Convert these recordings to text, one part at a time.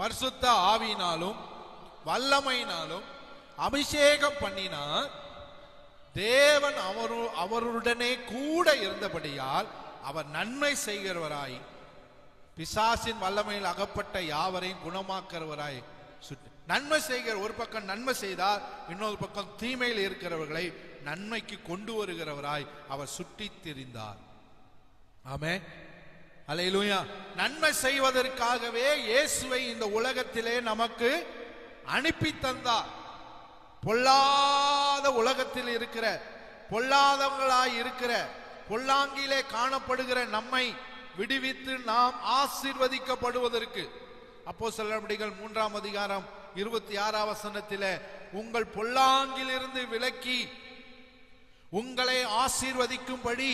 பரிசுத்த ஆவியினாலும் வல்லமையினாலும் அபிஷேகம் பண்ணினார். தேவன் அவருடனே கூட இருந்தபடியால் அவர் நன்மை செய்கிறவராய் பிசாசின் வல்லமையில் அகப்பட்ட யாவரையும் குணமாக்குறவராய் நன்மை செய்கிற ஒரு பக்கம் நன்மை செய்தார், இன்னொரு பக்கம் தீமையில் இருக்கிறவர்களை நன்மைக்கு கொண்டு வருகிறவராய் அவர் சுற்றி திரிந்தார். ஆமென், அல்லேலூயா. நன்மை செய்வதற்காகவே இயேசுவை இந்த உலகத்திலே நமக்கு அனுப்பி தந்தார். பொல்லாத உலகத்தில் இருக்கிற பொல்லாதவர்களாய் இருக்கிற பொல்லாங்கிலே காணப்படுகிற நம்மை விடுவித்து நாம் ஆசீர்வதிக்கப்படுவதற்கு. அப்போஸ்தலர் நடபடிகள் 3ஆம் அதிகாரம் 26ஆம் வசனத்திலே உங்கள் பொல்லாங்கிலிருந்து விலக்கி உங்களை ஆசீர்வதிக்கும்படி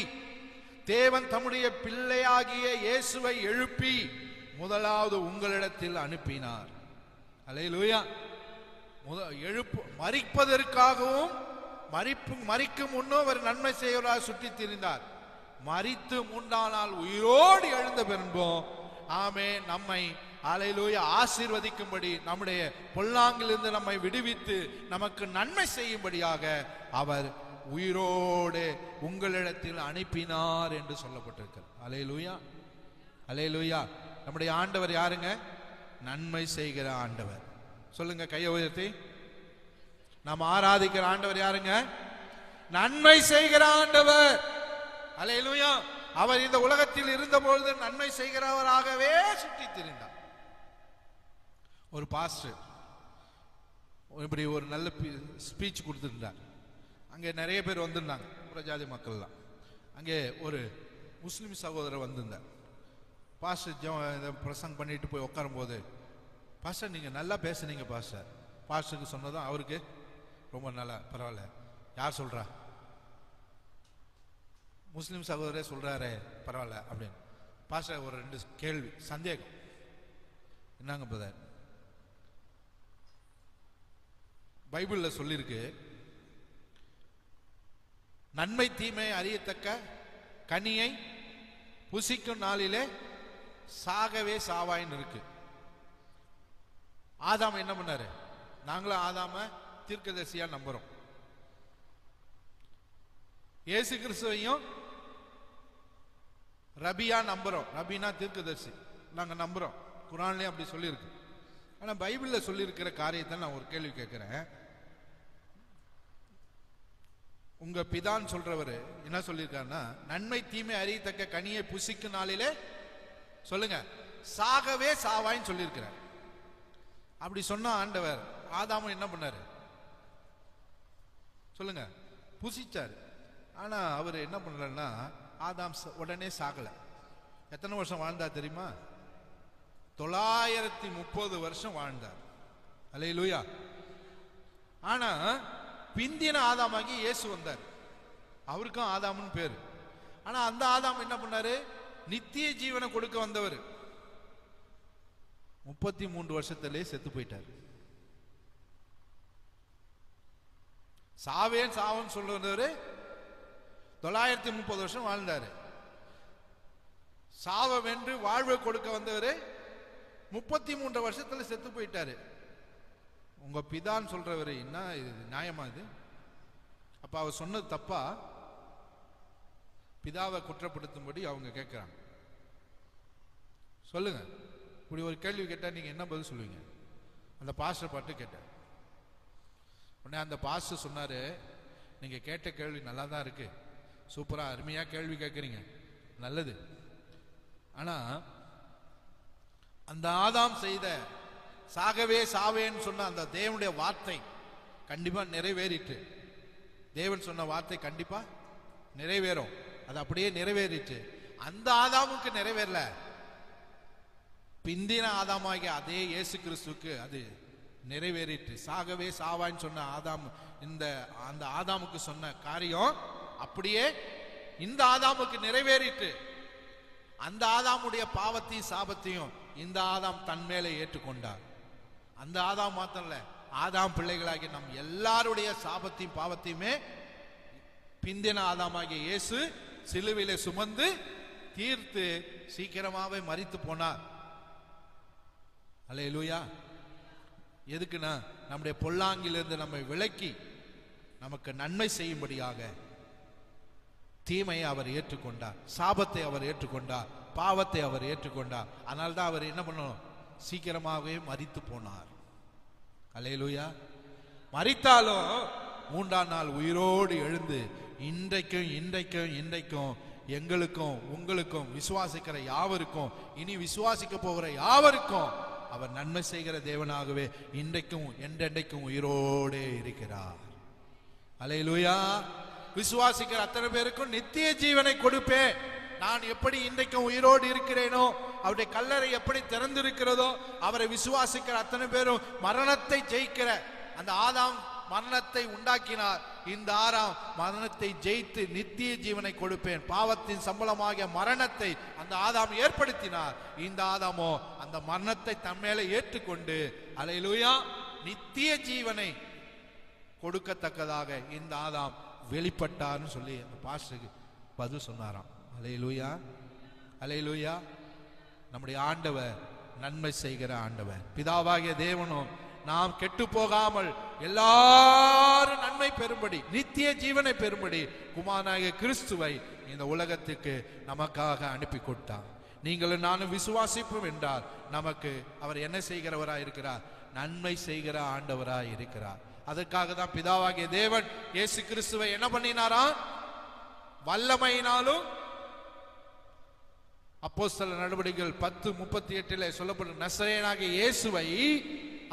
தேவன் தம்முடைய பிள்ளையாகிய இயேசுவை எழுப்பி முதலாவது உங்களிடத்தில் அனுப்பினார். அல்லேலூயா. மரிப்பதற்காகவும் மரிக்கும் முன்னோ அவர் நன்மை செய்வராக சுற்றி திரிந்தார். மரித்து 3ஆம் நாள் உயிரோடு எழுந்த பின்பும் ஆமே நம்மை அல்லேலூயா ஆசீர்வதிக்கும்படி நம்முடைய பொல்லாங்கிலிருந்து நம்மை விடுவித்து நமக்கு நன்மை செய்யும்படியாக அவர் உயிரோடு உங்களிடத்தில் அனுப்பினார் என்று சொல்லப்பட்டிருக்கிறது. அல்லேலூயா, அல்லேலூயா. நம்முடைய ஆண்டவர் யாருங்க? நன்மை செய்கிற ஆண்டவர். சொல்லுங்க கையை உயர்த்தி. நாம் ஆராதிக்கிற ஆண்டவர் யாருங்க? நன்மை செய்கிற ஆண்டவர். அல்லேலூயா. அவர் இந்த உலகத்தில் இருந்தபொழுது நன்மை செய்கிறவராகவே சுற்றி திரிந்தார். ஒரு பாஸ்டர் இப்படி ஒரு நல்ல ஸ்பீச் கொடுத்திருந்தார். அங்கே நிறைய பேர் வந்திருந்தாங்க, பிரஜாதி மக்கள்லாம். அங்கே ஒரு முஸ்லிம் சகோதரர் வந்திருந்தார். பாஸ்டர் பிரசங்கம் பண்ணிட்டு போய் உட்காரும் போது, பாஸ்டர் நீங்க நல்லா பேசுனீங்க பாஸ்டர். பாஸ்டருக்கு சொன்னதும் அவருக்கு ரொம்ப நல்லா, பரவாயில்ல, யார் சொல்றா? முஸ்லிம் சகோதரே சொல்றாரு, பரவாயில்ல அப்படின்னு. பாஸ்டர் ஒரு 2 கேள்வி, சந்தேகம். என்னங்க பிரதர்? பைபிள்ல சொல்லிருக்கு, நன்மை தீமை அறியத்தக்க கனியை புசிக்கும் நாளிலே சாகவே சாவாயின்னு இருக்கு. ஆதாம் என்ன பண்ணாரு? நாங்களும் ஆதாம தீர்க்கதரிசியா நம்புறோம். இயேசு கிறிஸ்துவையும் ரபியா நம்புறோம். ரபினா தீர்க்கதரிசி, நாங்க நம்புறோம். குர்ஆன்லயே அப்படி சொல்லியிருக்கு. ஆனா பைபிள்ல சொல்லியிருக்கிற காரியத்தை நான் ஒரு கேள்வி கேட்கிறேன். உங்க பிதான் சொல்றவரு என்ன சொல்லியிருக்காருன்னா, நன்மை தீமை அறியத்தக்க கனியை புசிக்கும் நாளிலே சொல்லுங்க சாகவே சாவாயின்னு சொல்லியிருக்கிறார். அப்படி சொன்ன ஆண்டவர் ஆதாம என்ன பண்ணாரு? சொல்லுங்க, புசிச்சாரு. ஆனா அவர் என்ன பண்றாருன்னா, ஆதாம் உடனே சாகல. எத்தனை வருஷம் வாழ்ந்தார் தெரியுமா? 930 வருஷம் வாழ்ந்தார். அல்லேலூயா. ஆனா பிந்தின ஆதாமாகி இயேசு வந்தார். அவருக்கும் ஆதாம்னு பேரு. ஆனா அந்த ஆதாம் என்ன பண்ணாரு? நித்திய ஜீவனை கொடுக்க வந்தவர் 33 வருஷத்திலே செத்து போயிட்டார். சாவேன் சாவன் சொல்றவரு 930 வருஷம் வாழ்ந்தாரு. சாவ வென்று வாழ்வை கொடுக்க வந்தவர் 33 வருஷத்துல செத்து போயிட்டாரு. உங்க பிதான் சொல்றவரு என்ன இது நியாயமா? இது அப்ப அவர் சொன்னது தப்பா? பிதாவை குற்றப்படுத்தும்படி அவங்க கேட்கிறாங்க. சொல்லுங்க, இப்படி ஒரு கேள்வி கேட்டா நீங்க என்ன பதில் சொல்லுவீங்க? அந்த பாஸ்டர் பாட்டு கேட்டார். உடனே அந்த பாஸ்டர் சொன்னாரு, நீங்க கேட்ட கேள்வி நல்லா தான் இருக்கு, சூப்பரா அருமையா கேள்வி கேட்கறீங்க, நல்லது. ஆனா அந்த ஆதாம் செய்த சாகவே சாவேன்னு சொன்ன அந்த தேவனுடைய வார்த்தை கண்டிப்பா நிறைவேறிட்டு. தேவன் சொன்ன வார்த்தை கண்டிப்பா நிறைவேறும். அது அப்படியே நிறைவேறிட்டு. அந்த ஆதாமுக்கு நிறைவேறல, பிந்தின ஆதாமாகிய அதே இயேசு கிறிஸ்துவுக்கு அது நிறைவேறிட்டு. சாகவே சாவான்னு சொன்ன ஆதாம், அந்த ஆதாமுக்கு சொன்ன காரியம் அப்படியே இந்த ஆதாமுக்கு நிறைவேறிட்டு. அந்த ஆதாமுடைய பாவத்தையும் சாபத்தையும் இந்த ஆதாம் தன் மேலே ஏற்றுக்கொண்டார். அந்த ஆதாம் மாத்திரம் இல்ல, ஆதாம் பிள்ளைகளாகிய நம் எல்லாருடைய சாபத்தையும் பாவத்தையுமே பிந்தின ஆதாமாகிய இயேசு சிலுவையிலே சுமந்து தீர்த்து சீக்கிரமாவே மரித்து போனார். அல்லேலூயா. எதுக்குன்னா நம்முடைய பொல்லாங்கிலிருந்து நம்மை விலக்கி நமக்கு நன்மை செய்யும்படியாக தீமையை அவர் ஏற்றுக்கொண்டார், சாபத்தை அவர் ஏற்றுக்கொண்டார், பாவத்தை அவர் ஏற்றுக்கொண்டார். அதனால தான் அவர் என்ன பண்ணணும், சீக்கிரமாகவே மரித்து போனார். அல்லேலூயா. மரித்தாலும் மூன்றாம் நாள் உயிரோடு எழுந்து இன்றைக்கும் எங்களுக்கும் உங்களுக்கும் விசுவாசிக்கிற யாவருக்கும் இனி விசுவாசிக்க போகிற யாவருக்கும் அவர் நன்மை செய்கிற தேவனாகவே இன்றைக்கும் என்றென்றைக்கும் உயிரோடே இருக்கிறார். அல்லேலூயா. விசுவாசிக்கிற அத்தனை பேருக்கும் நித்திய ஜீவனை கொடுப்பேன். நான் எப்படி இன்றைக்கும் உயிரோடு இருக்கிறேனோ, அவருடைய கல்லறை எப்படி திறந்திருக்கிறதோ, அவரை விசுவாசிக்கிற அத்தனை பேரும் மரணத்தை ஜெயிக்கிற அந்த ஆதாம் மரணத்தை உண்டாக்கினார். இந்த ஆறாம் மரணத்தை ஜெயித்து நித்திய ஜீவனை கொடுப்பேன். பாவத்தின் சம்பளமாகிய மரணத்தை அந்த ஆதாம் ஏற்படுத்தினார். இந்த ஆதாமோ அந்த மரணத்தை தம்மேல ஏற்றுக்கொண்டு அல்லேலூயா நித்திய ஜீவனை கொடுக்கத்தக்கதாக இந்த ஆதாம் வெளிப்பட்டார்னு சொல்லி அந்த பாஸ்டருக்கு பதில் சொன்னாராம். அல்லேலூயா, அல்லேலூயா. நம்முடைய ஆண்டவர் நன்மை செய்கிற ஆண்டவர். பிதாவாகிய தேவனும் நாம் கெட்டு போகாமல் எல்லாரும் நன்மை பெறும்படி நித்திய ஜீவனை பெறும்படி குமாரனாகிய கிறிஸ்துவை இந்த உலகத்துக்கு நமக்காக அனுப்பி கொடுத்தார். நீங்களும் நானும் விசுவாசிப்போம் என்றால் நமக்கு அவர் என்ன செய்கிறவராய் இருக்கிறார், நன்மை செய்கிற ஆண்டவராய் இருக்கிறார். அதற்காக தான் பிதாவாகிய தேவன் இயேசு கிறிஸ்துவை என்ன பண்ணினாரா, வல்லமையினாலும் அப்போஸ்தலர் நடவடிக்கைகள் 10:38 சொல்லப்படும் நசரேயனாகிய இயேசுவை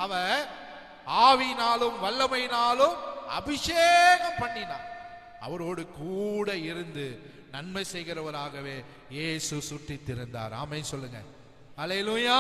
அவர் ஆவியினாலும் வல்லமையினாலும் அபிஷேகம் பண்ணினார். அவரோடு கூட இருந்து நன்மை செய்கிறவராகவே இயேசு சுற்றித் திரிந்தார். ஆமென் சொல்லுங்க. அல்லேலூயா.